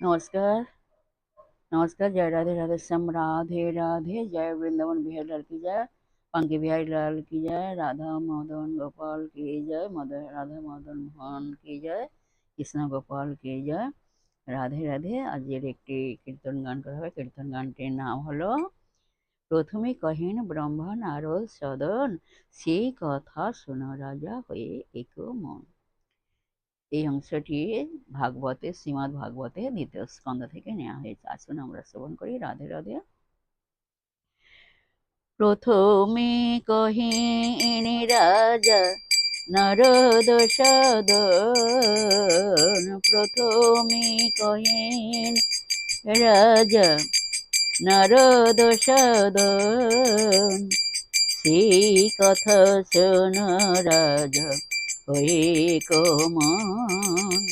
नमस्कार। नमस्कार। जय राधे राधे श्याम राधे राधे। जय वृंदावन बिहारी लाल की जय, पंके बिहारी लाल की जय, राधा मदन गोपाल की जय, मदन राधा मदन मोहन की जय, কৃষ্ণ গোপাল की जय। রাধে রাধে। আজকের একটি কীর্তন গান করা হবে। কীর্তন গানটির নাম হলো প্রথমে কহেন ব্রহ্মা নারদ সদন, সেই কথা শোনো রাজা হয়ে এক মন। এই অংশটি ভাগবতে, শ্রীমদ্ ভাগবতে দ্বিতীয় স্কন্ধ থেকে নেওয়া হয়েছে। আসুন আমরা শ্রবণ করি। রাধে রাধে। প্রথমে কহেন রাজা নারদ সদন, প্রথমে কহেন রাজা নারদ সদন, সেই কথা শোন রাজা হয়ে কমন,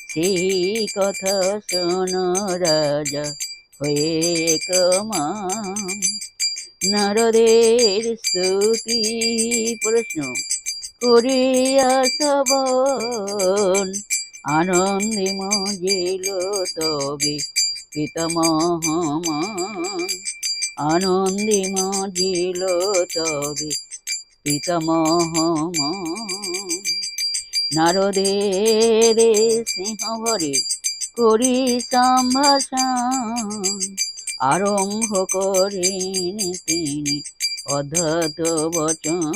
সেই কথা শোন রাজা হয়ে কমন। নারদের স্তুতি প্রশ্ন করিয়া শ্রবণ, আনন্দে মজিল তবে পিতামহ মন, আনন্দে মজিল তবে পিতামহ মন। নারদের সিংহ ভরে করি সম্ভাষণ, আরম্ভ করেন তিনি অদ্ভুত বচন।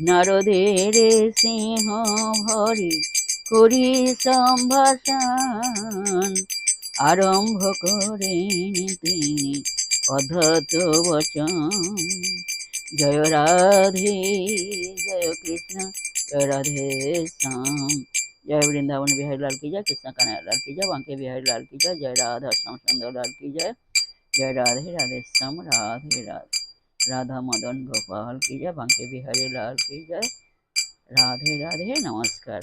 নারদের সিংহ ভরে করি সম্ভাষণ, আরম্ভ করেন তিনি অদ্ভুত বচন। জয় রাধে জয় কৃষ্ণ जय राधे श्याम। जय वृंदावन बिहारी लाल की जय, कृष्ण कन्हैया लाल की जय, बांके बिहारी लाल की जय, जय राधा श्याम सुंदर लाल की जय। जय राधे राधे श्याम राधे राधे, राधा मदन गोपाल की जय, बांके बिहारी लाल की जय। राधे राधे। नमस्कार।